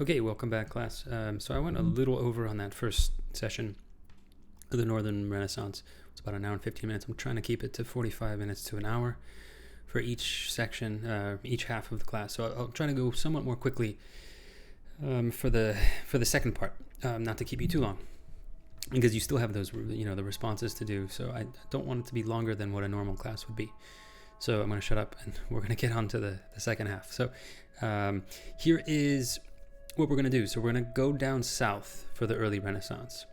Okay, welcome back, class. So I went a little over on that first session of the Northern Renaissance. It's about an hour and 15 minutes. I'm trying to keep it to 45 minutes to an hour for each section, each half of the class. So I'll try to go somewhat more quickly for the second part, not to keep you too long, because you still have those, the responses to do. So I don't want it to be longer than what a normal class would be. So I'm going to shut up and we're going to get on to the second half. So here is what we're going to do. So we're going to go down south for the early Renaissance.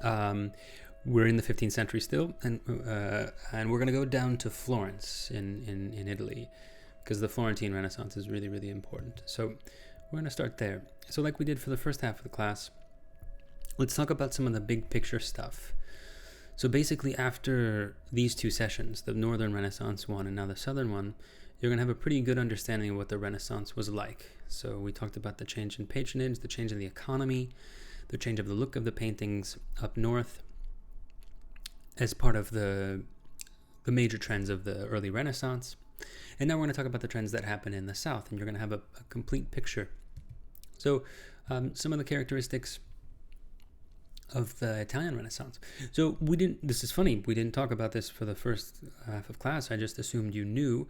We're in the 15th century still, and we're going to go down to Florence in Italy, because the Florentine Renaissance is really, really important. So we're going to start there. So like we did for the first half of the class, let's talk about some of the big picture stuff. So basically, after these two sessions, the Northern Renaissance one and now the Southern one, you're going to have a pretty good understanding of what the Renaissance was like. So we talked about the change in patronage, the change in the economy, the change of the look of the paintings up north as part of the major trends of the early Renaissance. And now we're going to talk about the trends that happen in the South, and you're going to have a complete picture. So some of the characteristics of the Italian Renaissance. So this is funny, we didn't talk about this for the first half of class. I just assumed you knew,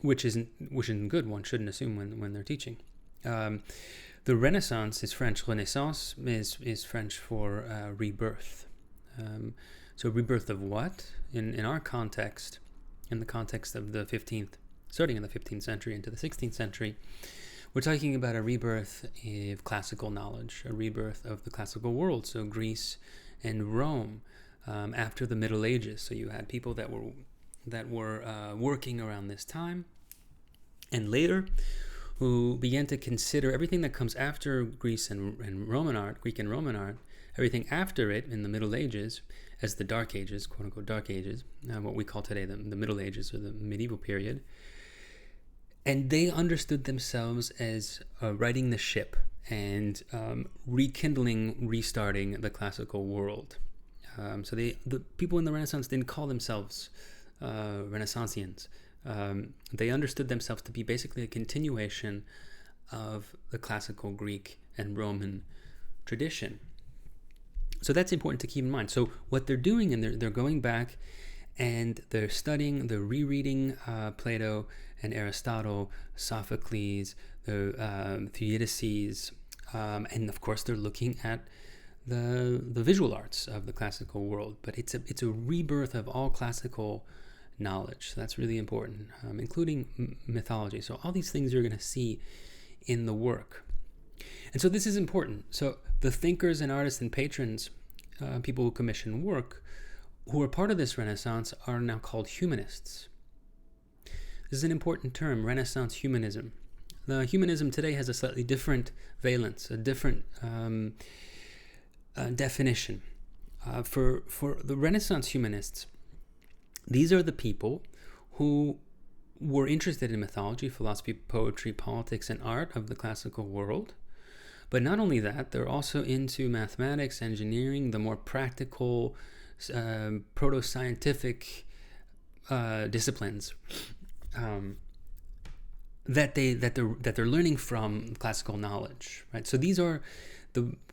which isn't good. One shouldn't assume when they're teaching. The Renaissance is French. Renaissance is French for rebirth. So rebirth of what? In our context, in the context of the 15th, starting in the 15th century into the 16th century, we're talking about a rebirth of classical knowledge, a rebirth of the classical world, so Greece and Rome, after the Middle Ages. So you had people that were working around this time, and later, who began to consider everything that comes after Greek and Roman art, everything after it in the Middle Ages, as the Dark Ages, quote unquote Dark Ages, what we call today the Middle Ages or the medieval period. And they understood themselves as righting the ship and restarting the classical world. So the people in the Renaissance didn't call themselves Renaissancians. They understood themselves to be basically a continuation of the classical Greek and Roman tradition. So that's important to keep in mind. So what they're doing, and they're going back and they're studying, they're rereading Plato and Aristotle, Sophocles, the Thucydides, and of course they're looking at the visual arts of the classical world. But it's a rebirth of all classical knowledge. So that's really important, including mythology. So all these things you're going to see in the work. And so this is important. So the thinkers and artists and patrons, people who commission work, who are part of this Renaissance, are now called humanists. This is an important term, Renaissance humanism. The humanism today has a slightly different valence, a different definition. For the Renaissance humanists, these are the people who were interested in mythology, philosophy, poetry, politics, and art of the classical world. But not only that, they're also into mathematics, engineering, the more practical, proto-scientific disciplines that they're learning from classical knowledge, right? So these are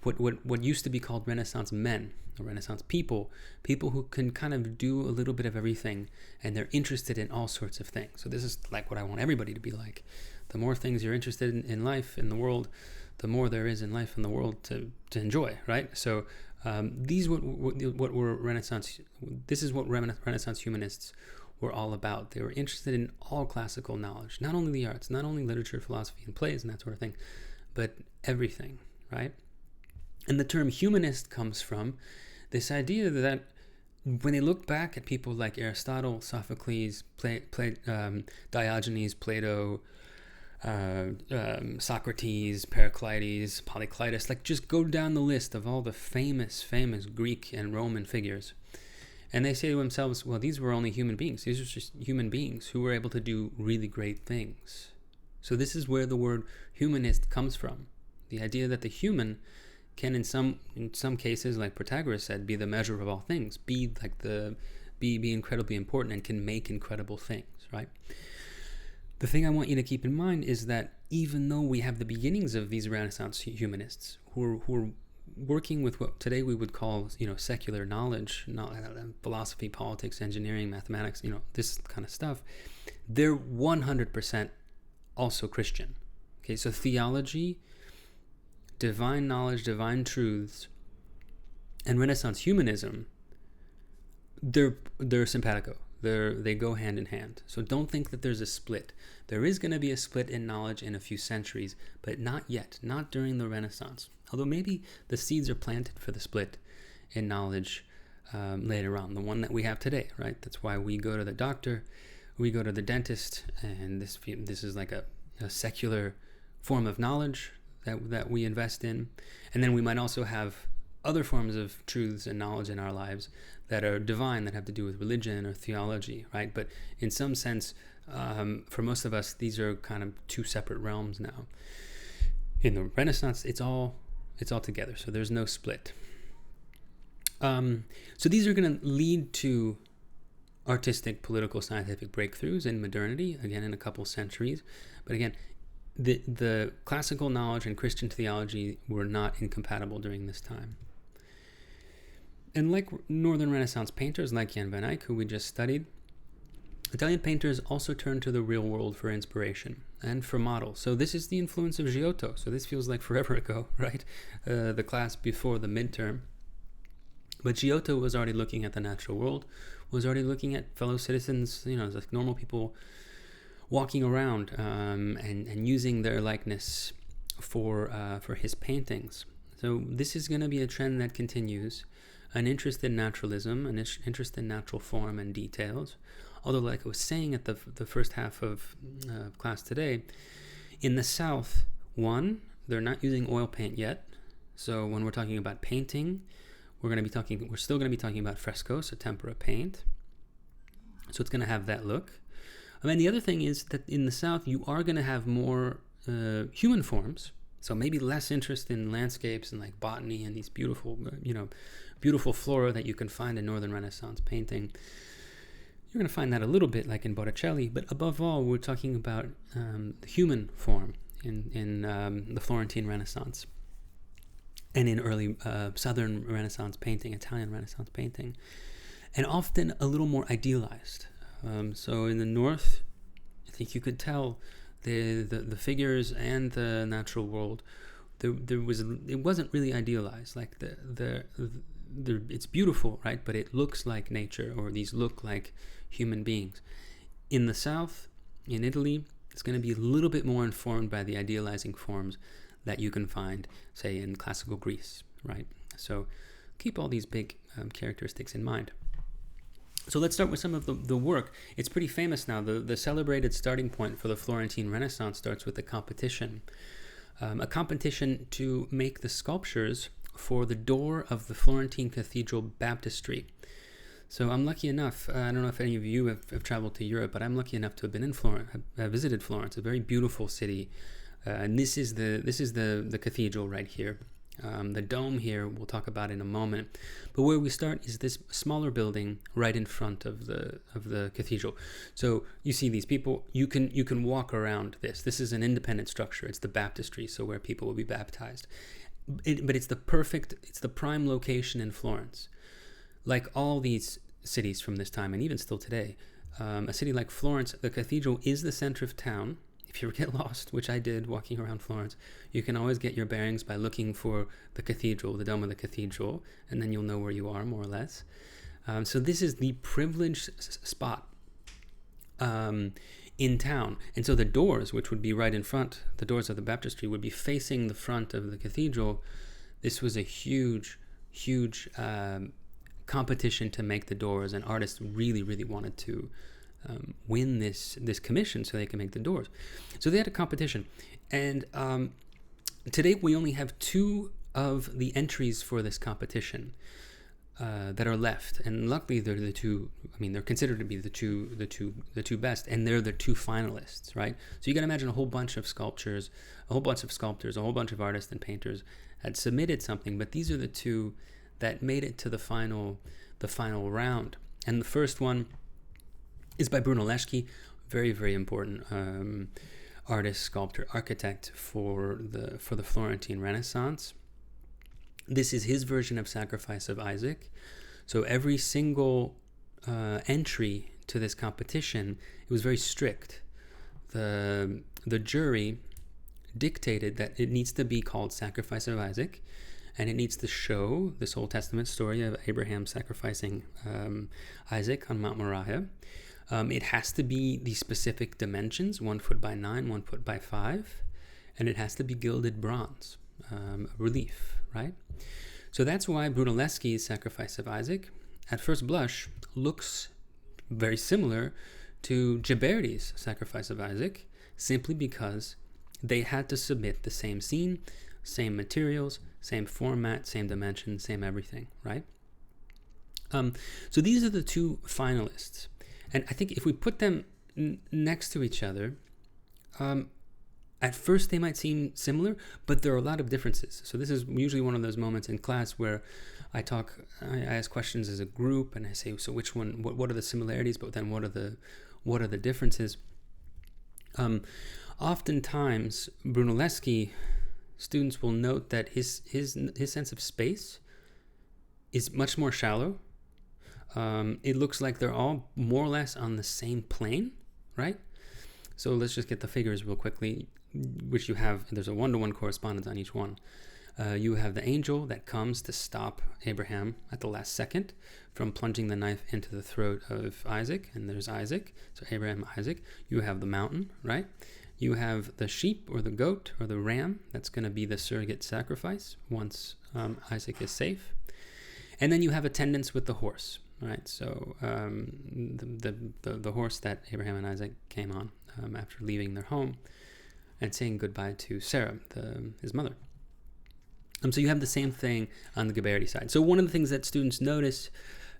what used to be called Renaissance men, or Renaissance people who can kind of do a little bit of everything, and they're interested in all sorts of things. So this is like what I want everybody to be like. The more things you're interested in life, in the world, the more there is in life in the world to enjoy, right? So this is what Renaissance humanists were all about. They were interested in all classical knowledge, not only the arts, not only literature, philosophy, and plays and that sort of thing, but everything, right? And the term humanist comes from this idea that when they look back at people like Aristotle, Sophocles, Diogenes, Plato, Socrates, Pericles, Polyclitus, like just go down the list of all the famous Greek and Roman figures, and they say to themselves, well, these were only human beings. These are just human beings who were able to do really great things. So this is where the word humanist comes from. The idea that the human can, in some cases, like Protagoras said, be the measure of all things, be incredibly important and can make incredible things, right? The thing I want you to keep in mind is that even though we have the beginnings of these Renaissance humanists who are working with what today we would call, secular knowledge, philosophy, politics, engineering, mathematics, this kind of stuff, they're 100% also Christian. Okay, so theology, divine knowledge, divine truths, and Renaissance humanism, they're simpatico. They go hand in hand. So don't think that there's a split. There is going to be a split in knowledge in a few centuries, but not yet, not during the Renaissance. Although maybe the seeds are planted for the split in knowledge later on, the one that we have today, right? That's why we go to the doctor, we go to the dentist, and this is like a secular form of knowledge that we invest in. And then we might also have other forms of truths and knowledge in our lives that are divine, that have to do with religion or theology, right? But in some sense, for most of us, these are kind of two separate realms now. In the Renaissance, it's all together, so there's no split. So these are going to lead to artistic, political, scientific breakthroughs in modernity, again, in a couple centuries. But again, the classical knowledge and Christian theology were not incompatible during this time. And like Northern Renaissance painters like Jan van Eyck, who we just studied, Italian painters also turned to the real world for inspiration and for models. So this is the influence of Giotto. So this feels like forever ago, right? The class before the midterm. But Giotto was already looking at the natural world, was already looking at fellow citizens, like normal people walking around and using their likeness for his paintings. So this is going to be a trend that continues. An interest in naturalism, an interest in natural form and details. Although, like I was saying at the first half of class today, in the South, they're not using oil paint yet. So when we're talking about painting, we're still going to be talking about fresco, so tempera paint. So it's going to have that look. And the other thing is that in the South, you are going to have more human forms. So maybe less interest in landscapes and like botany and these beautiful flora that you can find in Northern Renaissance painting. You're going to find that a little bit like in Botticelli, but above all, we're talking about the human form in the Florentine Renaissance and in early Southern Renaissance painting, Italian Renaissance painting, and often a little more idealized. So in the North, I think you could tell the figures and the natural world, it wasn't really idealized. Like it's beautiful, right? But it looks like nature, or these look like human beings. In the South, in Italy, it's going to be a little bit more informed by the idealizing forms that you can find, say, in classical Greece, right? So keep all these big characteristics in mind. So let's start with some of the work. It's pretty famous now. The celebrated starting point for the Florentine Renaissance starts with a competition to make the sculptures for the door of the Florentine Cathedral baptistry. So I'm lucky enough, I don't know if any of you have traveled to Europe, but I'm lucky enough to have been in Florence, have visited Florence, a very beautiful city. And this is the cathedral right here. The dome here we'll talk about in a moment, but where we start is this smaller building right in front of the cathedral. So you see these people. You can walk around this. This is an independent structure. It's the baptistry, so where people will be baptized. But it's the prime location in Florence. Like all these cities from this time, and even still today, a city like Florence, the cathedral is the center of town. If you ever get lost, which I did walking around Florence, you can always get your bearings by looking for the cathedral, the dome of the cathedral, and then you'll know where you are, more or less. So this is the privileged spot in town. And so the doors, which would be right in front, the doors of the baptistry would be facing the front of the cathedral. This was a huge competition to make the doors, and artists really, really wanted to win this commission so they can make the doors. So they had a competition, and today we only have 2 of the entries for this competition that are left, and luckily they're the 2. I mean, they're considered to be the two best, and they're the 2 finalists, right? So you can imagine a whole bunch of sculptors, a whole bunch of artists and painters had submitted something, but these are the 2 that made it to the final round. And the first one is by Brunelleschi, very, very important artist, sculptor, architect for the Florentine Renaissance. This is his version of Sacrifice of Isaac. So every single entry to this competition, it was very strict. The jury dictated that it needs to be called Sacrifice of Isaac, and it needs to show this Old Testament story of Abraham sacrificing Isaac on Mount Moriah. It has to be the specific dimensions, 1 foot by 9, 1 foot by 5, and it has to be gilded bronze, relief, right? So that's why Brunelleschi's Sacrifice of Isaac, at first blush, looks very similar to Ghiberti's Sacrifice of Isaac, simply because they had to submit the same scene, same materials, same format, same dimensions, same everything, right? So these are the two finalists. And I think if we put them next to each other, at first they might seem similar, but there are a lot of differences. So this is usually one of those moments in class where I ask questions as a group, and I say, so which one, what are the similarities, but then what are the differences? Oftentimes, Brunelleschi students will note that his sense of space is much more shallow. It looks like they're all more or less on the same plane, right? So let's just get the figures real quickly, which you have. There's a 1-to-1 correspondence on each one. You have the angel that comes to stop Abraham at the last second from plunging the knife into the throat of Isaac, and there's Isaac. So Abraham, Isaac. You have the mountain, right? You have the sheep or the goat or the ram. That's going to be the surrogate sacrifice once Isaac is safe. And then you have attendance with the horse, right? So the horse that Abraham and Isaac came on after leaving their home and saying goodbye to Sarah, his mother. So you have the same thing on the Ghiberti side. So one of the things that students notice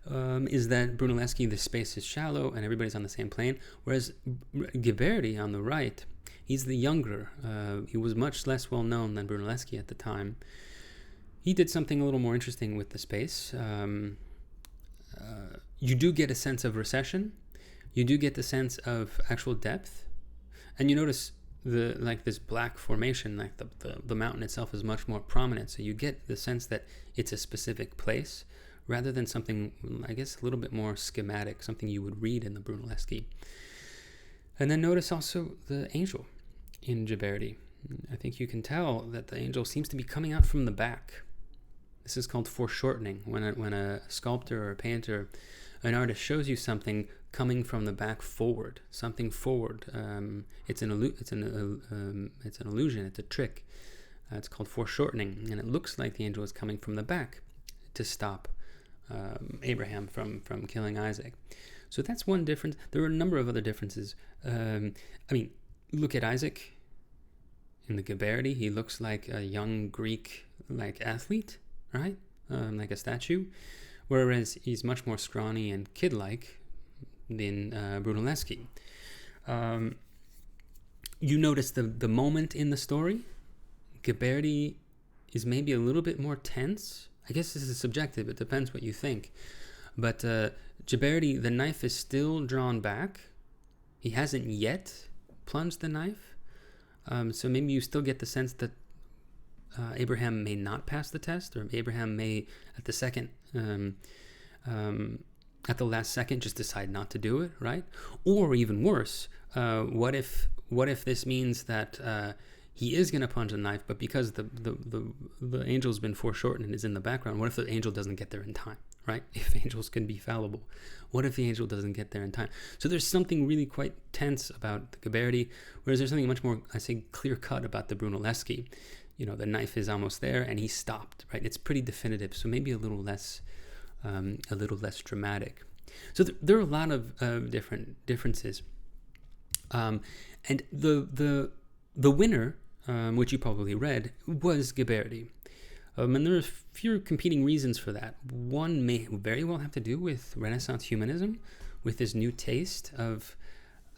is that Brunelleschi, the space is shallow and everybody's on the same plane, whereas Ghiberti on the right, he's the younger. He was much less well known than Brunelleschi at the time. He did something a little more interesting with the space. You do get a sense of recession. You do get the sense of actual depth. And you notice this black formation, like the mountain itself is much more prominent. So you get the sense that it's a specific place rather than something, I guess, a little bit more schematic, something you would read in the Brunelleschi. And then notice also the angel in Ghiberti. I think you can tell that the angel seems to be coming out from the back. This is called foreshortening. When a sculptor or a painter, an artist shows you something coming from the back forward, something forward. It's an illusion. It's a trick. It's called foreshortening, and it looks like the angel is coming from the back to stop Abraham from killing Isaac. So that's one difference. There are a number of other differences. Look at Isaac in the Ghiberti. He looks like a young Greek athlete, right? Like a statue. Whereas he's much more scrawny and kid-like than Brunelleschi. You notice the moment in the story. Ghiberti is maybe a little bit more tense. I guess this is subjective. It depends what you think. But Ghiberti, the knife is still drawn back. He hasn't yet plunged the knife. So maybe you still get the sense that Abraham may not pass the test, or Abraham may, at the last second, just decide not to do it, right? Or even worse, what if this means that he is going to plunge the knife, but because the angel's been foreshortened and is in the background, what if the angel doesn't get there in time, right? If angels can be fallible, what if the angel doesn't get there in time? So there's something really quite tense about the Ghiberti, whereas there's something much more, I say, clear-cut about the Brunelleschi. The knife is almost there and he stopped, right? It's pretty definitive, so maybe a little less dramatic. So there are a lot of differences. And the winner, which you probably read, was Ghiberti. And there are a few competing reasons for that. One may very well have to do with Renaissance humanism, with this new taste of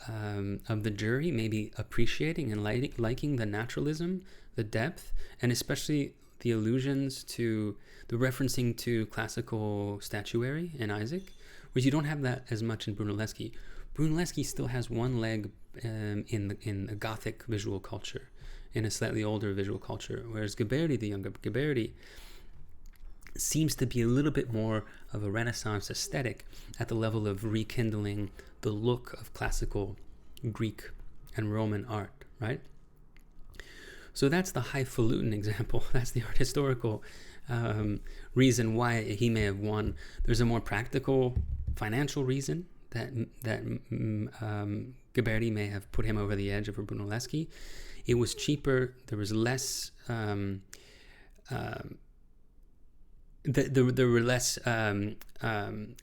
the jury maybe appreciating and liking the naturalism, the depth, and especially the allusions to the referencing to classical statuary in Isaac, whereas you don't have that as much in Brunelleschi. Brunelleschi still has one leg in the Gothic visual culture, in a slightly older visual culture, whereas Ghiberti, the younger Ghiberti, seems to be a little bit more of a Renaissance aesthetic at the level of rekindling the look of classical Greek and Roman art, right? So that's the highfalutin example. That's the art historical reason why he may have won. There's a more practical financial reason that Ghiberti may have put him over the edge over Brunelleschi. It was cheaper. There was less. There were less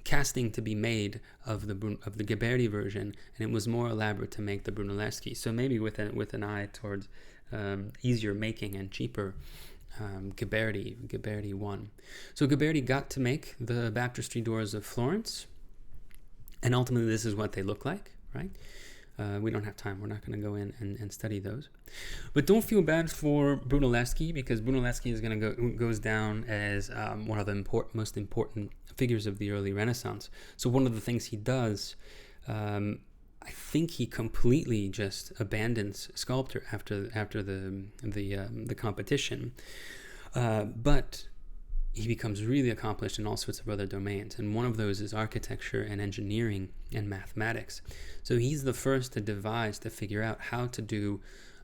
casting to be made of the Ghiberti version, and it was more elaborate to make the Brunelleschi. So maybe with an eye towards easier making and cheaper, Ghiberti won. So Ghiberti got to make the baptistry doors of Florence, and ultimately this is what they look like, right? We don't have time. We're not going to go in and study those. But don't feel bad for Brunelleschi, because Brunelleschi is goes down as one of the most important figures of the early Renaissance. So one of the things he does, I think he completely just abandons sculpture after the competition, but he becomes really accomplished in all sorts of other domains, and one of those is architecture and engineering and mathematics. So he's the first to figure out how to do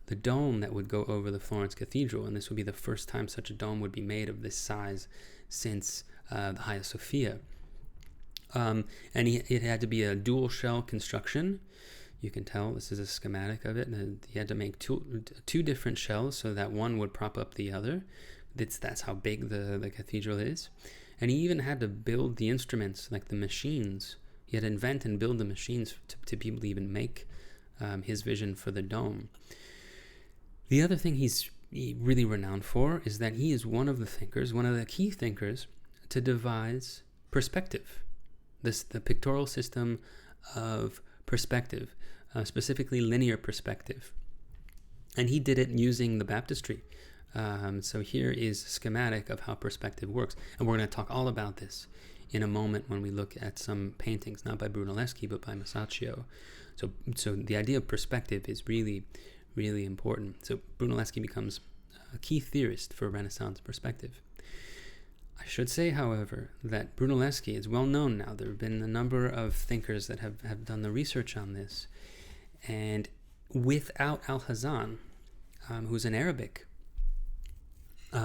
the dome that would go over the Florence Cathedral, and this would be the first time such a dome would be made of this size since the Hagia Sophia. And it had to be a dual shell construction. You can tell this is a schematic of it. And he had to make two different shells so that one would prop up the other. That's how big the cathedral is. And he even had to build the instruments, like the machines. He had to invent and build the machines to be able to even make his vision for the dome. The other thing he's really renowned for is that he is one of the key thinkers to devise perspective. The pictorial system of perspective, specifically linear perspective. And he did it using the baptistry. So here is a schematic of how perspective works. And we're going to talk all about this in a moment when we look at some paintings, not by Brunelleschi, but by Masaccio. So the idea of perspective is really, really important. So Brunelleschi becomes a key theorist for Renaissance perspective. I should say, however, that Brunelleschi is well known now. There have been a number of thinkers that have done the research on this. And without Alhazen, who's an Arabic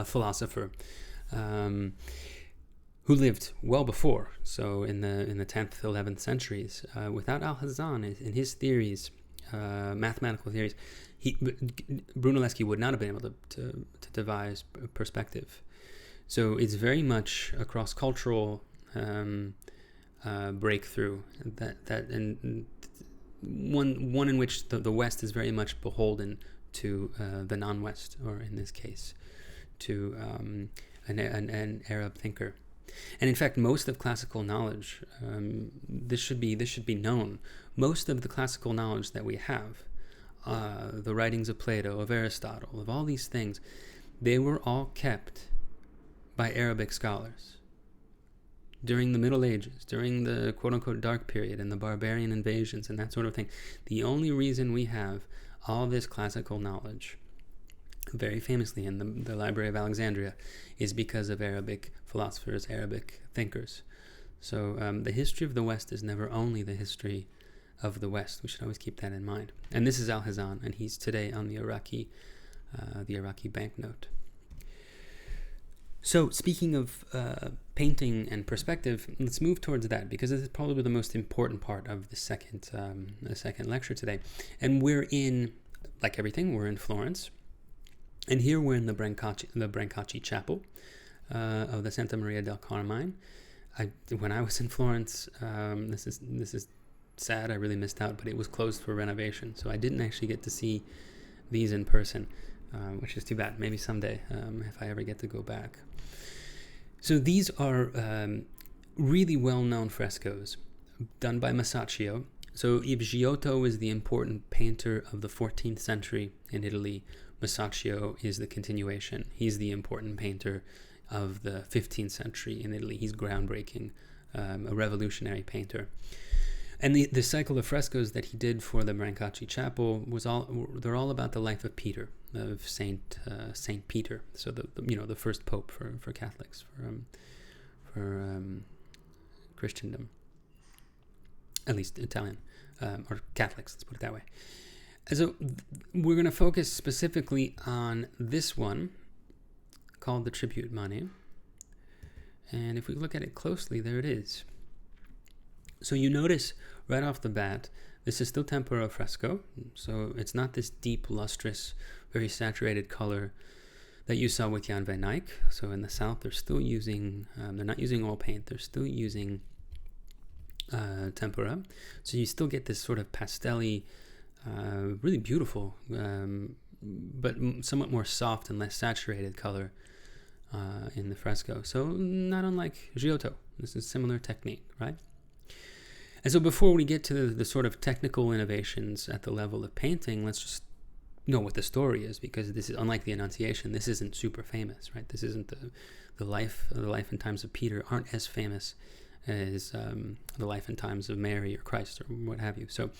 philosopher who lived well before, so in the 10th, 11th centuries, without Alhazen in his theories, mathematical theories, Brunelleschi would not have been able to devise perspective. So it's very much a cross-cultural breakthrough, and one in which the West is very much beholden to the non-West, or in this case, to an Arab thinker. And in fact, most of classical knowledge, this should be known. Most of the classical knowledge that we have, the writings of Plato, of Aristotle, of all these things, they were all kept by Arabic scholars during the Middle Ages, during the quote-unquote dark period and the barbarian invasions and that sort of thing. The only reason we have all this classical knowledge, very famously in the Library of Alexandria, is because of Arabic philosophers, Arabic thinkers. So the history of the West is never only the history of the West. We should always keep that in mind. And this is Alhazen, and he's today on the Iraqi banknote. So speaking of painting and perspective, let's move towards that, because this is probably the most important part of the second lecture today. And we're in, like everything, we're in Florence. And here we're in the Brancacci Chapel of the Santa Maria del Carmine. When I was in Florence, this is sad, I really missed out, but it was closed for renovation. So I didn't actually get to see these in person, which is too bad. Maybe someday, if I ever get to go back. So these are really well-known frescoes done by Masaccio. So if Giotto is the important painter of the 14th century in Italy, Masaccio is the continuation. He's the important painter of the 15th century in Italy. He's groundbreaking, a revolutionary painter. And the cycle of frescoes that he did for the Brancacci Chapel they're all about the life of Peter, of Saint Peter. So the first pope for Catholics, for Christendom, at least Italian, or Catholics. Let's put it that way. And so we're going to focus specifically on this one called the Tribute Money. And if we look at it closely, there it is. So you notice right off the bat, this is still tempera fresco. So it's not this deep, lustrous, very saturated color that you saw with Jan van Eyck. So in the south, they're still using, they're not using oil paint, they're still using tempera. So you still get this sort of pastel-y, really beautiful, but somewhat more soft and less saturated color in the fresco. So not unlike Giotto. This is similar technique, right? And so before we get to the sort of technical innovations at the level of painting, let's just know what the story is, because this is, unlike the Annunciation, this isn't super famous, right? This isn't the life and times of Peter aren't as famous as the life and times of Mary or Christ or what have you. So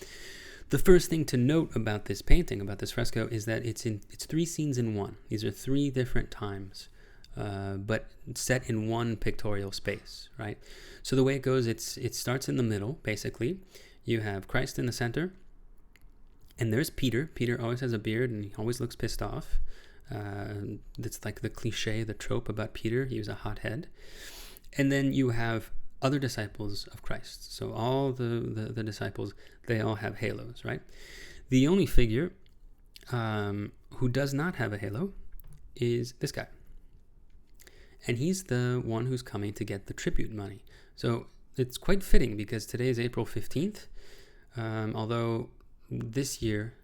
the first thing to note about this painting, about this fresco, is that it's three scenes in one. These are three different times, but set in one pictorial space, right? So the way it goes, it starts in the middle, basically. You have Christ in the center, and there's Peter. Peter always has a beard, and he always looks pissed off. That's like the cliche, the trope about Peter. He was a hothead. And then you have other disciples of Christ. So all the disciples, they all have halos, right? The only figure who does not have a halo is this guy. And he's the one who's coming to get the tribute money. So it's quite fitting because today is April 15th, although this year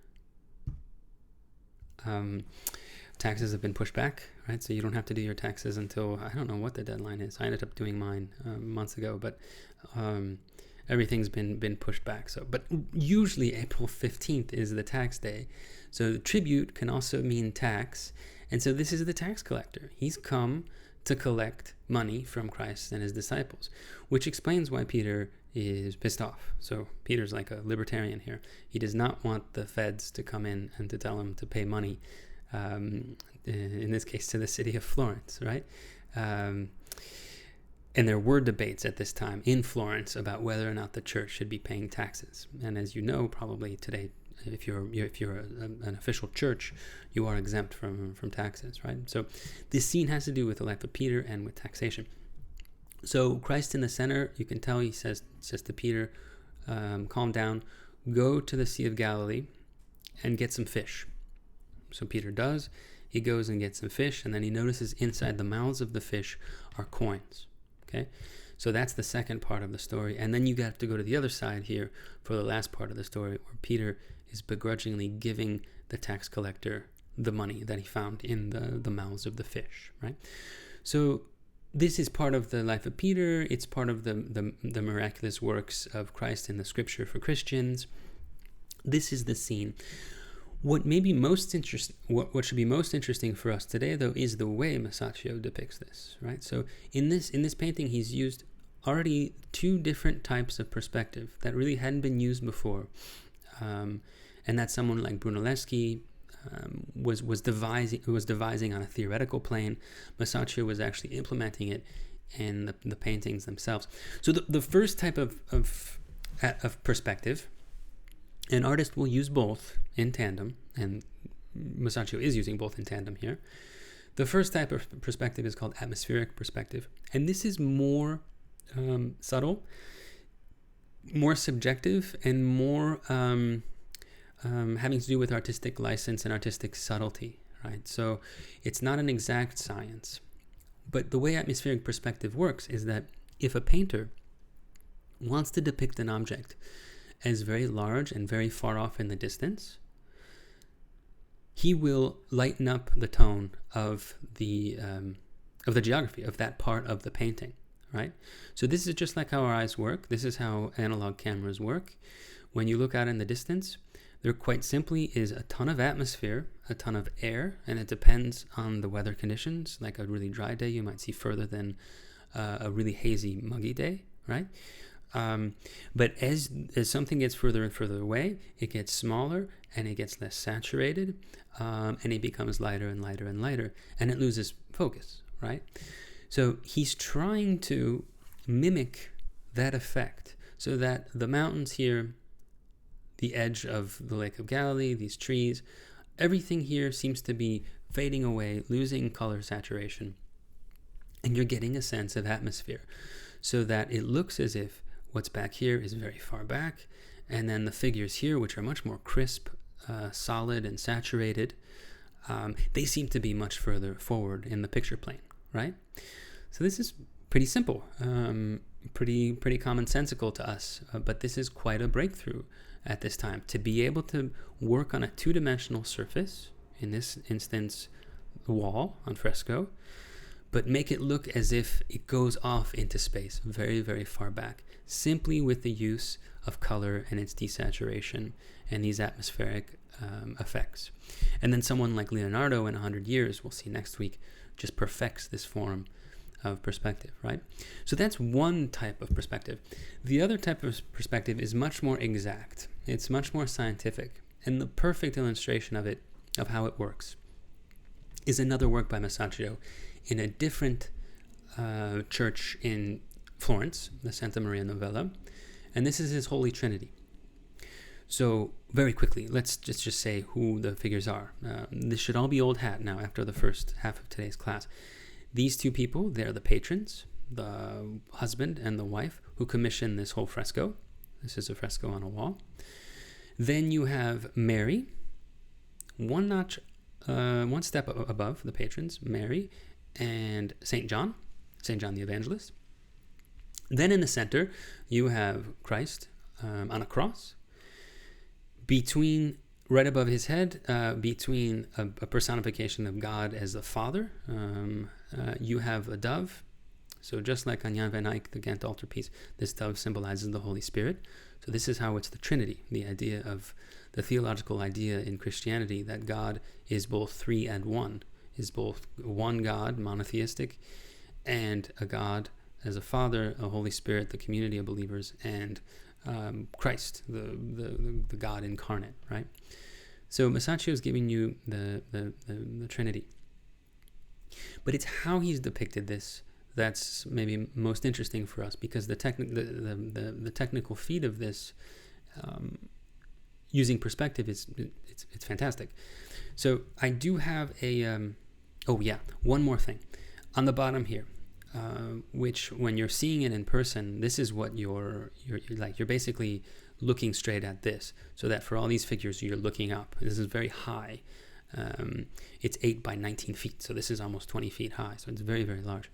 taxes have been pushed back, right? So you don't have to do your taxes until, I don't know what the deadline is. I ended up doing mine months ago, but everything's been pushed back. So, but usually April 15th is the tax day. So the tribute can also mean tax. And so this is the tax collector. He's come to collect money from Christ and his disciples, which explains why Peter is pissed off. So Peter's like a libertarian here. He does not want the feds to come in and to tell him to pay money, in this case to the city of Florence, right? And there were debates at this time in Florence about whether or not the church should be paying taxes. And as you know, probably today, if you're an official church, you are exempt from taxes, right? So this scene has to do with the life of Peter and with taxation. So Christ in the center, you can tell he says to Peter, calm down, go to the Sea of Galilee and get some fish. So Peter does. He goes and gets some fish, and then he notices inside the mouths of the fish are coins. Okay, so that's the second part of the story. And then you have to go to the other side here for the last part of the story, where Peter is begrudgingly giving the tax collector the money that he found in the mouths of the fish, right? So this is part of the life of Peter. It's part of the miraculous works of Christ in the scripture for Christians. This is the scene. What should be most interesting for us today, though, is the way Masaccio depicts this, right? So in this painting, he's used already two different types of perspective that really hadn't been used before, and that someone like Brunelleschi was devising on a theoretical plane. Masaccio was actually implementing it in the paintings themselves. So the first type of perspective, an artist will use both in tandem, and Masaccio is using both in tandem here. The first type of perspective is called atmospheric perspective, and this is more subtle, more subjective, and more having to do with artistic license and artistic subtlety, right? So it's not an exact science, but the way atmospheric perspective works is that if a painter wants to depict an object as very large and very far off in the distance, he will lighten up the tone of the geography of that part of the painting, right? So this is just like how our eyes work. This is how analog cameras work. When you look out in the distance, there quite simply is a ton of atmosphere, a ton of air, and it depends on the weather conditions. Like a really dry day, you might see further than a really hazy, muggy day, right? But as something gets further and further away, it gets smaller and it gets less saturated, and it becomes lighter and lighter and lighter, and it loses focus, right? So he's trying to mimic that effect so that the mountains here, the edge of the Lake of Galilee, these trees, everything here seems to be fading away, losing color saturation, and you're getting a sense of atmosphere so that it looks as if what's back here is very far back, and then the figures here, which are much more crisp, solid, and saturated, they seem to be much further forward in the picture plane, right? So this is pretty simple, pretty commonsensical to us, but this is quite a breakthrough at this time, to be able to work on a two-dimensional surface, in this instance, the wall on fresco, but make it look as if it goes off into space, very, very far back, simply with the use of color and its desaturation and these atmospheric effects. And then someone like Leonardo in 100 years, we'll see next week, just perfects this form of perspective, right? So that's one type of perspective. The other type of perspective is much more exact. It's much more scientific. And the perfect illustration of it, of how it works, is another work by Masaccio in a different church in Florence, the Santa Maria Novella. And this is his Holy Trinity. So very quickly, let's just say who the figures are. This should all be old hat now after the first half of today's class. These two people, they're the patrons, the husband and the wife, who commissioned this whole fresco. This is a fresco on a wall. Then you have Mary, one step above the patrons, Mary, and St. John the Evangelist. Then in the center, you have Christ on a cross. Right above his head, between a personification of God as the Father, you have a dove. So just like on Jan van Eyck, the Ghent altarpiece, this dove symbolizes the Holy Spirit. So this is how it's the Trinity, the idea of the theological idea in Christianity that God is both three and one, is both one God, monotheistic, and a God as a Father, a Holy Spirit, the community of believers, and Christ, the God incarnate, right? So Masaccio is giving you the Trinity, but it's how he's depicted this that's maybe most interesting for us, because the technical feat of this using perspective it's fantastic. So I do have one more thing on the bottom here. Which, when you're seeing it in person, this is what you're like. You're basically looking straight at this, so that for all these figures, you're looking up. This is very high. It's 8 by 19 feet, so this is almost 20 feet high. So it's very, very large.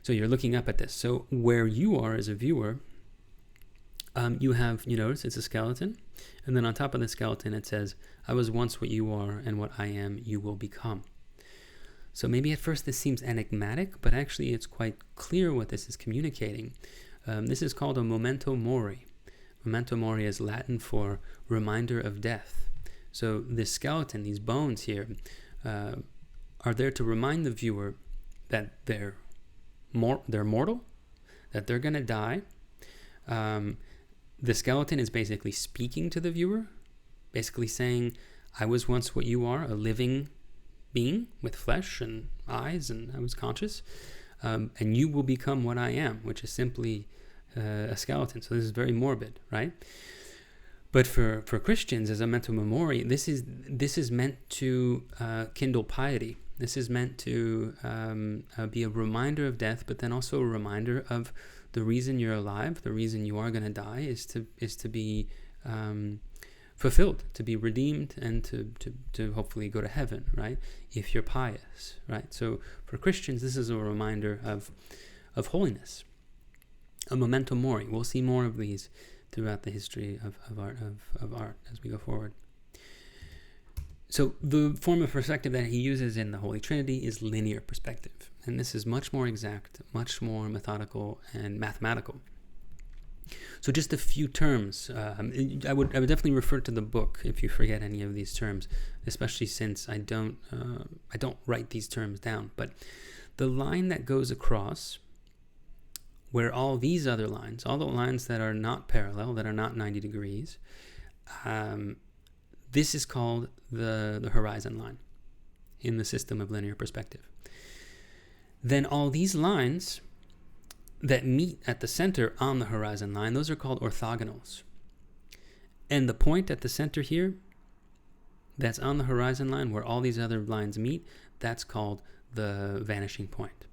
So you're looking up at this. So where you are as a viewer, you notice it's a skeleton, and then on top of the skeleton, it says, "I was once what you are, and what I am, you will become." So maybe at first this seems enigmatic, but actually it's quite clear what this is communicating. This is called a memento mori. Memento mori is Latin for reminder of death. So this skeleton, these bones here, are there to remind the viewer that they're mortal, that they're going to die. The skeleton is basically speaking to the viewer, basically saying, "I was once what you are, a living being with flesh and eyes, and I was conscious, and you will become what I am," which is simply a skeleton. So this is very morbid, right? But for Christians, as a memento mori, this is meant to kindle piety. This is meant to be a reminder of death, but then also a reminder of the reason you're alive, the reason you are going to die, is to be fulfilled, to be redeemed, and to hopefully go to heaven, right? If you're pious, right? So for Christians, this is a reminder of holiness, a memento mori. We'll see more of these throughout the history of art as we go forward. So the form of perspective that he uses in the Holy Trinity is linear perspective, and this is much more exact, much more methodical and mathematical. So just a few terms. I would definitely refer to the book if you forget any of these terms, especially since I don't write these terms down. But the line that goes across where all these other lines, all the lines that are not parallel, that are not 90 degrees, this is called the horizon line in the system of linear perspective. Then all these lines that meet at the center on the horizon line, those are called orthogonals. And the point at the center here, that's on the horizon line where all these other lines meet, that's called the vanishing point.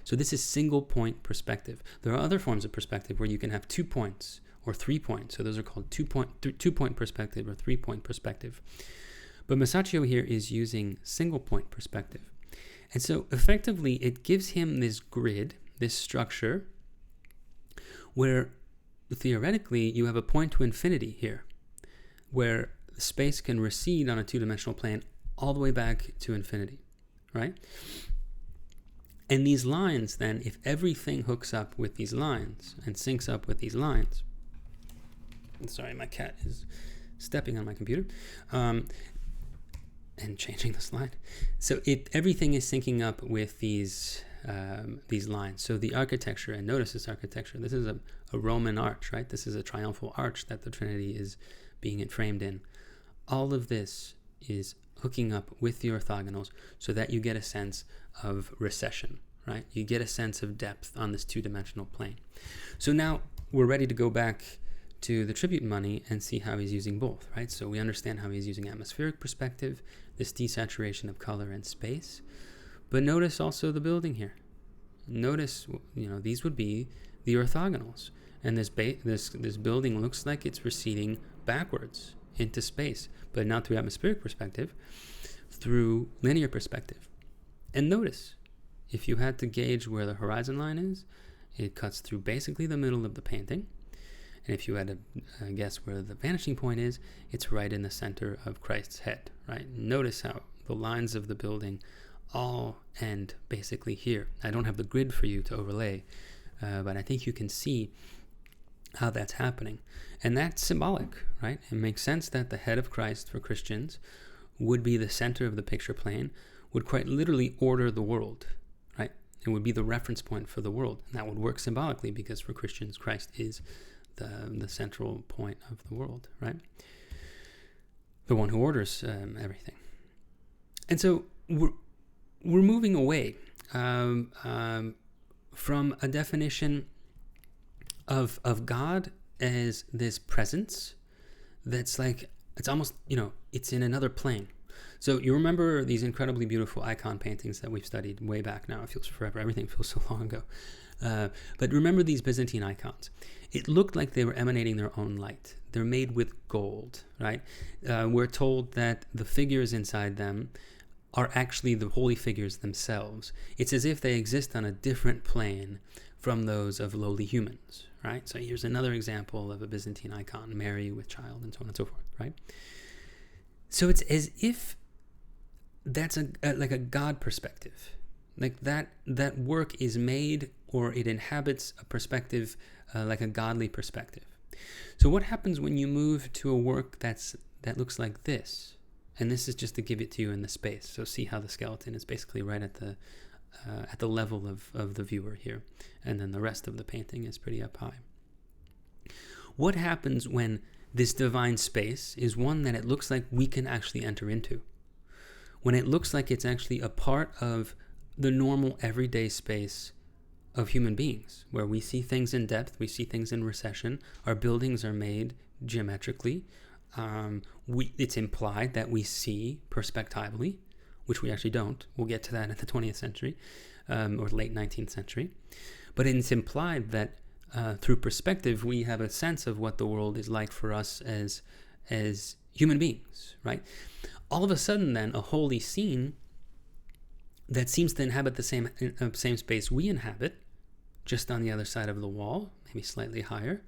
So this is single point perspective. There are other forms of perspective where you can have 2 points or 3 points. So those are called two point perspective or 3 point perspective. But Masaccio here is using single point perspective. And so effectively it gives him this grid, this structure, where theoretically you have a point to infinity here, where space can recede on a two-dimensional plane all the way back to infinity, right? And these lines then, if everything hooks up with these lines and syncs up with these lines, sorry, my cat is stepping on my computer, and changing the slide. So everything is syncing up with these lines. So the architecture, and notice this architecture, this is a Roman arch, right? This is a triumphal arch that the Trinity is being framed in. All of this is hooking up with the orthogonals so that you get a sense of recession, right? You get a sense of depth on this two-dimensional plane. So now we're ready to go back to the tribute money and see how he's using both, right? So we understand how he's using atmospheric perspective, this desaturation of color and space. But notice also the building here. Notice, these would be the orthogonals. And this building looks like it's receding backwards into space, but not through atmospheric perspective, through linear perspective. And notice, if you had to gauge where the horizon line is, it cuts through basically the middle of the painting. And if you had to guess where the vanishing point is, it's right in the center of Christ's head, right? Notice how the lines of the building all end basically here. I don't have the grid for you to overlay, but I think you can see how that's happening. And that's symbolic, right? It makes sense that the head of Christ for Christians would be the center of the picture plane, would quite literally order the world, right? It would be the reference point for the world. And that would work symbolically because for Christians, Christ is the central point of the world, right? The one who orders everything. And so we're moving away from a definition of God as this presence that's like, it's almost, it's in another plane. So you remember these incredibly beautiful icon paintings that we've studied way back now. It feels forever. Everything feels so long ago. But remember these Byzantine icons. It looked like they were emanating their own light. They're made with gold, right? We're told that the figures inside them are actually the holy figures themselves. It's as if they exist on a different plane from those of lowly humans, right? So here's another example of a Byzantine icon, Mary with child, and so on and so forth, right? So it's as if that's like a God perspective. Like that work is made, or it inhabits a perspective like a godly perspective. So what happens when you move to a work that looks like this? And this is just to give it to you in the space. So see how the skeleton is basically right at the level of the viewer here, and then the rest of the painting is pretty up high. What happens when this divine space is one that it looks like we can actually enter into? When it looks like it's actually a part of the normal everyday space of human beings, where we see things in depth, we see things in recession, our buildings are made geometrically, it's implied that we see perspectively, which we actually don't. We'll get to that in the 20th century, or late 19th century. But it's implied that through perspective, we have a sense of what the world is like for us as human beings, right? All of a sudden, then, a holy scene that seems to inhabit the same space we inhabit, just on the other side of the wall, maybe slightly higher,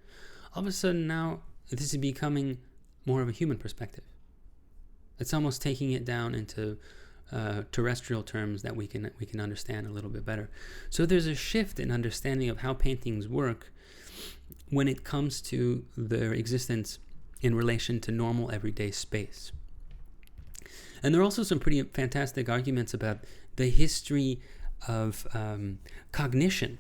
all of a sudden now, this is becoming more of a human perspective. It's almost taking it down into terrestrial terms that we can understand a little bit better. So there's a shift in understanding of how paintings work when it comes to their existence in relation to normal everyday space. And there are also some pretty fantastic arguments about the history of cognition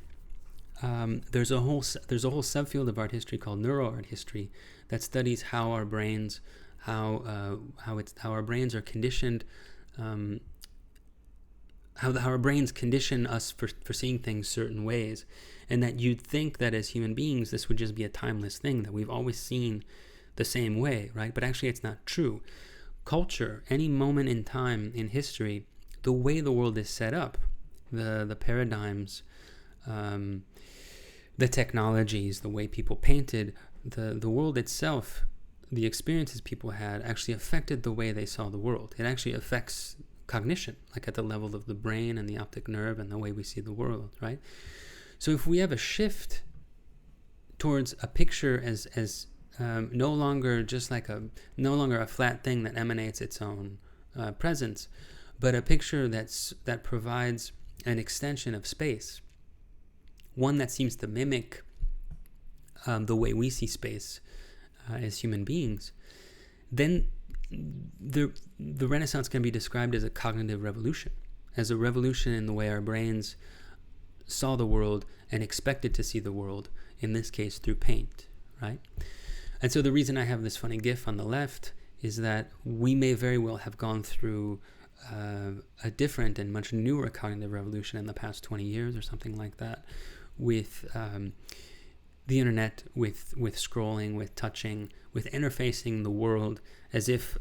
there's a whole subfield of art history called neuroart history that studies how our brains, how our brains are conditioned, how our brains condition us for seeing things certain ways, and that you'd think that as human beings this would just be a timeless thing, that we've always seen the same way, right? But actually it's not true. Culture, any moment in time in history, the way the world is set up, the paradigms, the technologies, the way people painted, the world itself, the experiences people had actually affected the way they saw the world. It actually affects cognition, like at the level of the brain and the optic nerve and the way we see the world, right? So if we have a shift towards a picture as no longer a flat thing that emanates its own presence, but a picture that provides an extension of space, one that seems to mimic the way we see space as human beings, then the Renaissance can be described as a cognitive revolution, as a revolution in the way our brains saw the world and expected to see the world, in this case through paint, right? And so the reason I have this funny gif on the left is that we may very well have gone through a different and much newer cognitive revolution in the past 20 years or something like that, with the internet, with scrolling, with touching, with interfacing the world as if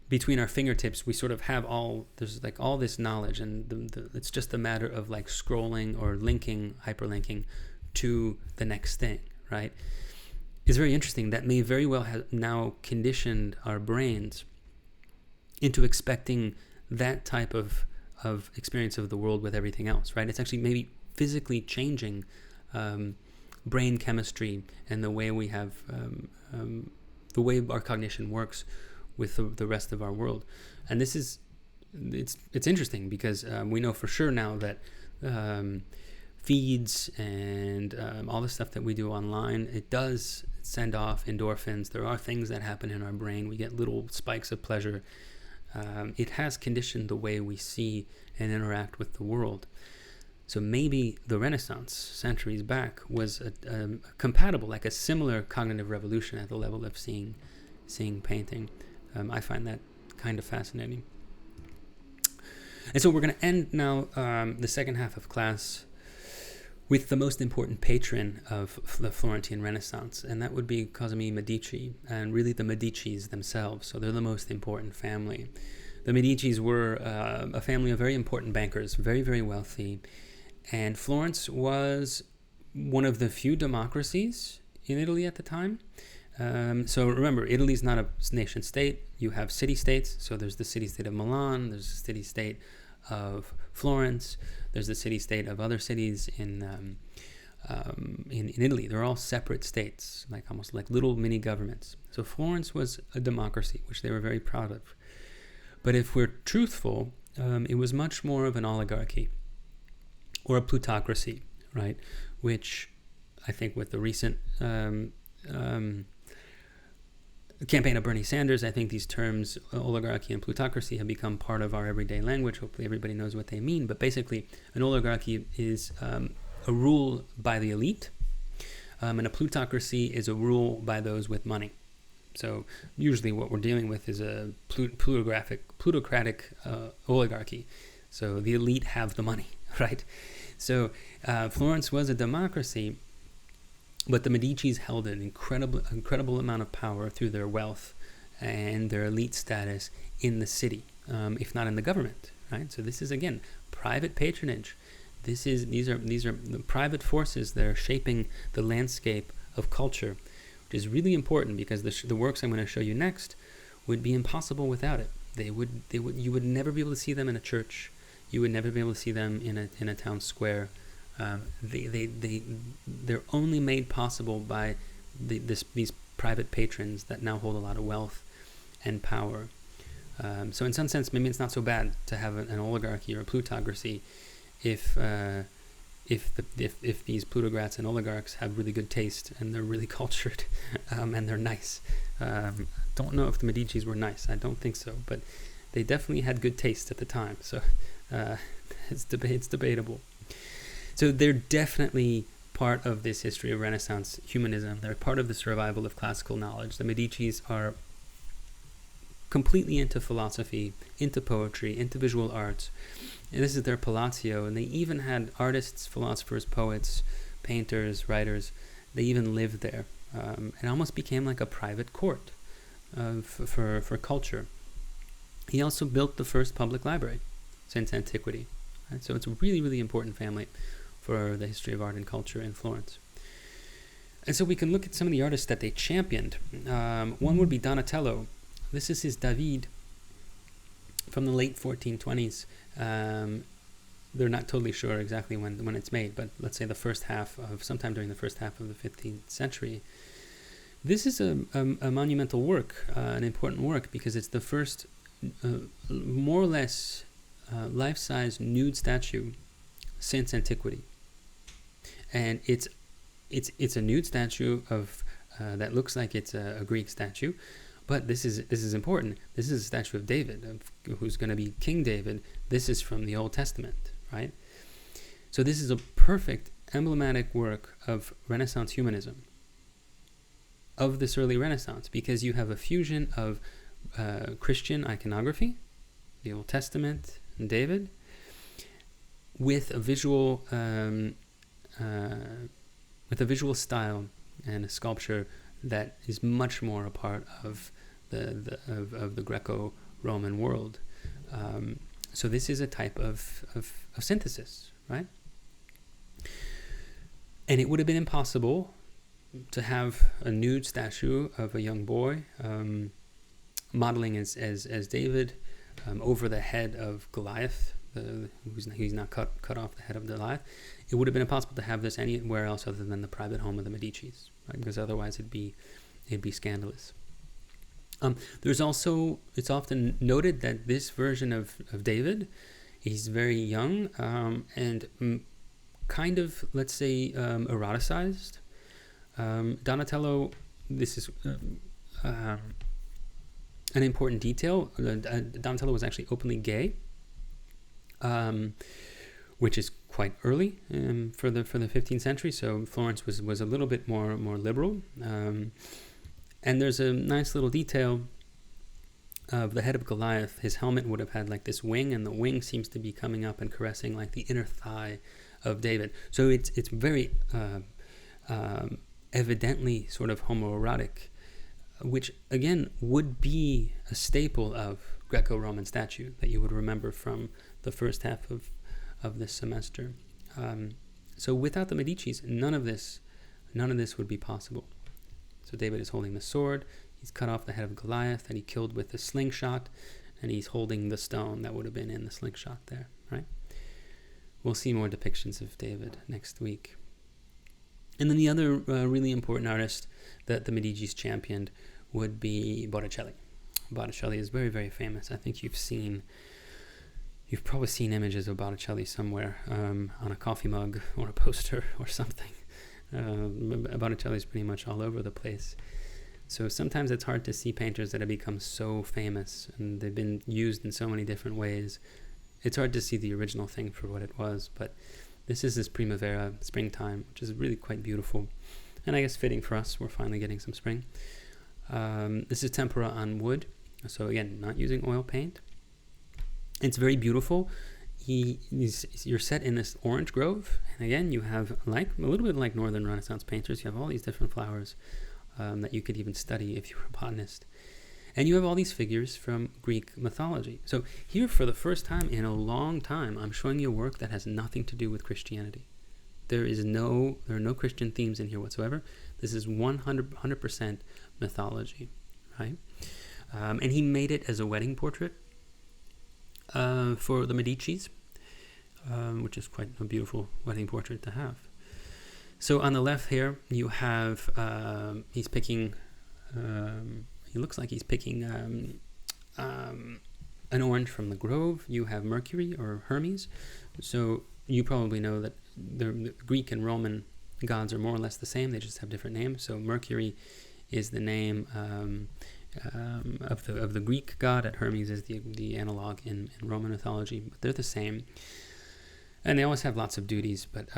between our fingertips we sort of have there's like all this knowledge, and it's just a matter of like scrolling or hyperlinking to the next thing, right? It's very interesting. That may very well have now conditioned our brains into expecting that type of experience of the world with everything else, right? It's actually maybe physically changing brain chemistry and the way we have the way our cognition works with the rest of our world. And this is it's interesting because we know for sure now that feeds and all the stuff that we do online, it does send off endorphins. There are things that happen in our brain. We get little spikes of pleasure. It has conditioned the way we see and interact with the world. So maybe the Renaissance, centuries back, was a compatible, like a similar cognitive revolution at the level of seeing painting. I find that kind of fascinating. And so we're going to end now the second half of class with the most important patron of the Florentine Renaissance, and that would be Cosimo Medici, and really the Medicis themselves. So they're the most important family. The Medicis were a family of very important bankers, very, very wealthy, and Florence was one of the few democracies in Italy at the time. So remember, Italy's not a nation state. You have city-states. So there's the city-state of Milan, there's the city-state of Florence, there's the city-state of other cities in Italy. They're all separate states, like almost like little mini governments. So Florence was a democracy, which they were very proud of. But if we're truthful, it was much more of an oligarchy or a plutocracy, right? Which I think with the recent campaign of Bernie Sanders, I think these terms, oligarchy and plutocracy, have become part of our everyday language. Hopefully everybody knows what they mean. But basically, an oligarchy is a rule by the elite, and a plutocracy is a rule by those with money. So usually what we're dealing with is a plutocratic oligarchy. So the elite have the money, right? So Florence was a democracy, but the Medicis held an incredible amount of power through their wealth and their elite status in the city, if not in the government, right? So this is, again, private patronage. These are the private forces that are shaping the landscape of culture, which is really important because the works I'm going to show you next would be impossible without it. You would never be able to see them in a church. You would never be able to see them in a town square. They're only made possible by these private patrons that now hold a lot of wealth and power. So in some sense, maybe it's not so bad to have an oligarchy or a plutocracy if these plutocrats and oligarchs have really good taste and they're really cultured and they're nice. Don't know if the Medicis were nice. I don't think so, but they definitely had good taste at the time. So it's debatable. So they're definitely part of this history of Renaissance humanism. They're part of the survival of classical knowledge. The Medicis are completely into philosophy, into poetry, into visual arts. And this is their palazzo, and they even had artists, philosophers, poets, painters, writers. They even lived there. It almost became like a private court for culture. He also built the first public library since antiquity. Right? So it's a really, really important family for the history of art and culture in Florence. And so we can look at some of the artists that they championed. One would be Donatello. This is his David from the late 1420s. They're not totally sure exactly when it's made, but let's say sometime during the first half of the 15th century. This is a monumental work, an important work, because it's the first more or less life-size nude statue since antiquity. And it's a nude statue of that looks like it's a Greek statue, but this is important. This is a statue of David, who's going to be King David. This is from the Old Testament, right? So this is a perfect emblematic work of Renaissance humanism, of this early Renaissance, because you have a fusion of Christian iconography, the Old Testament, and David, with a visual style and a sculpture that is much more a part of the Greco-Roman world. So this is a type of synthesis, right? And it would have been impossible to have a nude statue of a young boy modeling as David over the head of Goliath. He's not cut off the head of Goliath. It would have been impossible to have this anywhere else other than the private home of the Medicis, right? Because otherwise it'd be scandalous. There's also, it's often noted that this version of David, he's very young and kind of, let's say, eroticized. Donatello, this is an important detail. Donatello was actually openly gay, which is quite early for the 15th century. So Florence was a little bit more liberal. And there's a nice little detail of the head of Goliath. His helmet would have had like this wing, and the wing seems to be coming up and caressing like the inner thigh of David. So it's very evidently sort of homoerotic, which again would be a staple of Greco-Roman statue that you would remember from the first half of this semester. So without the Medicis, none of this would be possible. So David is holding the sword. He's cut off the head of Goliath that he killed with a slingshot, and he's holding the stone that would have been in the slingshot there, right? We'll see more depictions of David next week. And then the other really important artist that the Medicis championed would be Botticelli. Botticelli is very, very famous. I think you've probably seen images of Botticelli somewhere on a coffee mug or a poster or something. Botticelli is pretty much all over the place. So sometimes it's hard to see painters that have become so famous and they've been used in so many different ways. It's hard to see the original thing for what it was, but this is primavera, springtime, which is really quite beautiful. And I guess fitting for us, we're finally getting some spring. This is tempera on wood. So again, not using oil paint. It's very beautiful. You're set in this orange grove, and again, you have a little bit like Northern Renaissance painters. You have all these different flowers that you could even study if you were a botanist, and you have all these figures from Greek mythology. So here, for the first time in a long time, I'm showing you a work that has nothing to do with Christianity. There are no Christian themes in here whatsoever. This is 100% mythology, right? And he made it as a wedding portrait for the Medicis, which is quite a beautiful wedding portrait to have. So on the left here, you have, he's picking, he looks like he's picking an orange from the grove. You have Mercury or Hermes. So you probably know that the Greek and Roman gods are more or less the same. They just have different names. So Mercury is the name of the Greek god, and Hermes is the analog in Roman mythology, but they're the same. And they always have lots of duties, but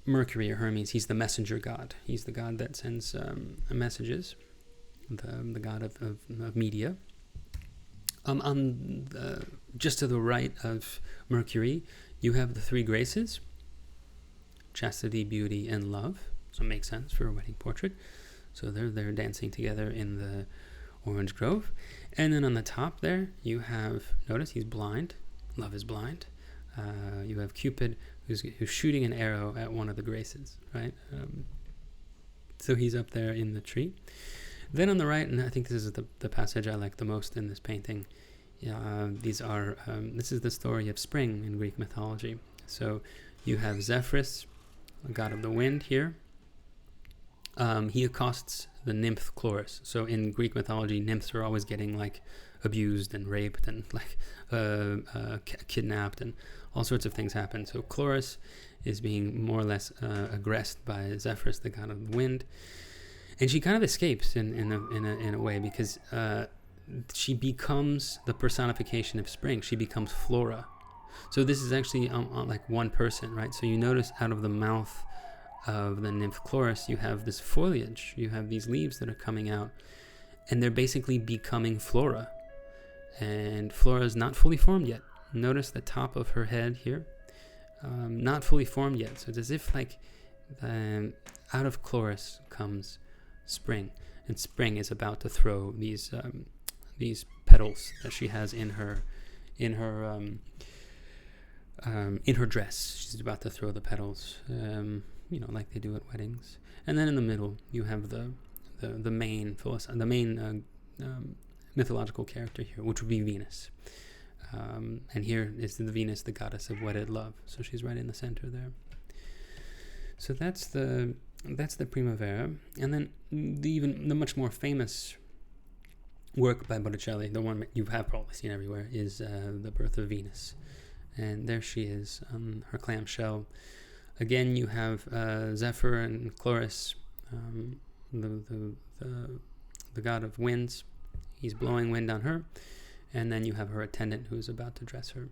Mercury or Hermes, he's the messenger god. He's the god that sends messages, the god of media. Just to the right of Mercury, you have the three graces: chastity, beauty, and love. So it makes sense for a wedding portrait. So they're dancing together in the orange grove. And then on the top there, you have, notice he's blind. Love is blind. You have Cupid, who's shooting an arrow at one of the graces, right? So he's up there in the tree. Then on the right, and I think this is the passage I like the most in this painting, this is the story of spring in Greek mythology. So you have Zephyrus, the god of the wind here. He accosts the nymph Chloris. So in Greek mythology, nymphs are always getting like abused and raped and like kidnapped, and all sorts of things happen. So Chloris is being more or less aggressed by Zephyrus, the god of the wind, and she kind of escapes in a way, because she becomes the personification of spring. She becomes Flora. So this is actually like one person, right? So you notice out of the mouth of the nymph Chloris, you have this foliage, you have these leaves that are coming out, and they're basically becoming Flora. And Flora is not fully formed yet. Notice the top of her head here, not fully formed yet. So it's as if like out of Chloris comes spring, and spring is about to throw these petals that she has in her dress. She's about to throw the petals, like they do at weddings. And then in the middle, you have the main mythological character here, which would be Venus. And here is the Venus, the goddess of wedded love. So she's right in the center there. So that's the Primavera. And then the much more famous work by Botticelli, the one you have probably seen everywhere, is The Birth of Venus. And there she is on her clamshell. Again, you have Zephyr and Chloris, the god of winds. He's blowing wind on her. And then you have her attendant who's about to dress her.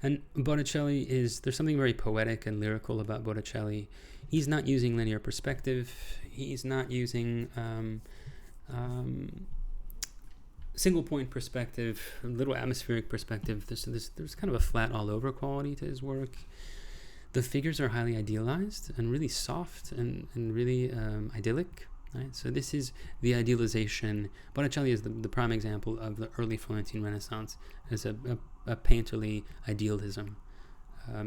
And Botticelli there's something very poetic and lyrical about Botticelli. He's not using linear perspective. He's not using single point perspective, little atmospheric perspective. There's kind of a flat all over quality to his work. The figures are highly idealized and really soft and really idyllic. Right? So this is the idealization. Botticelli is the prime example of the early Florentine Renaissance as a painterly idealism,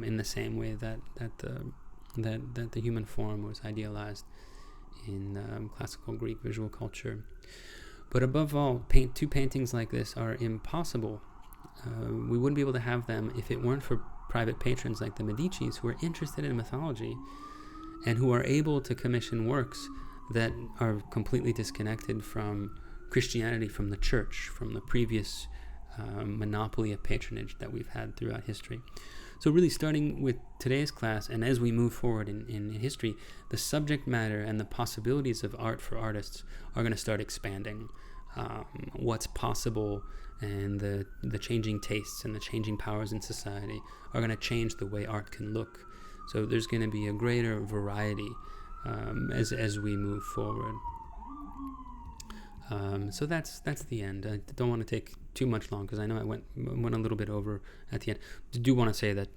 in the same way that the human form was idealized in classical Greek visual culture. But above all, two paintings like this are impossible. We wouldn't be able to have them if it weren't for private patrons like the Medicis, who are interested in mythology and who are able to commission works that are completely disconnected from Christianity, from the church, from the previous monopoly of patronage that we've had throughout history. So really, starting with today's class, and as we move forward in history, the subject matter and the possibilities of art for artists are going to start expanding. What's possible and the changing tastes and the changing powers in society are going to change the way art can look. So there's going to be a greater variety as we move forward. So that's the end. I don't want to take too much long, because I know I went a little bit over at the end. I do want to say that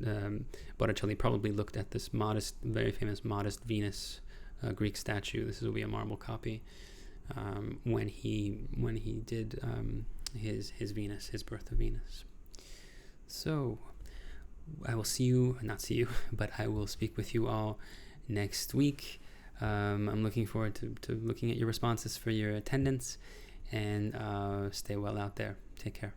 Botticelli probably looked at this very famous modest Venus Greek statue. This will be a marble copy. When he did his Venus, his Birth of Venus. So I will but I will speak with you all next week. I'm looking forward to looking at your responses for your attendance, and stay well out there. Take care.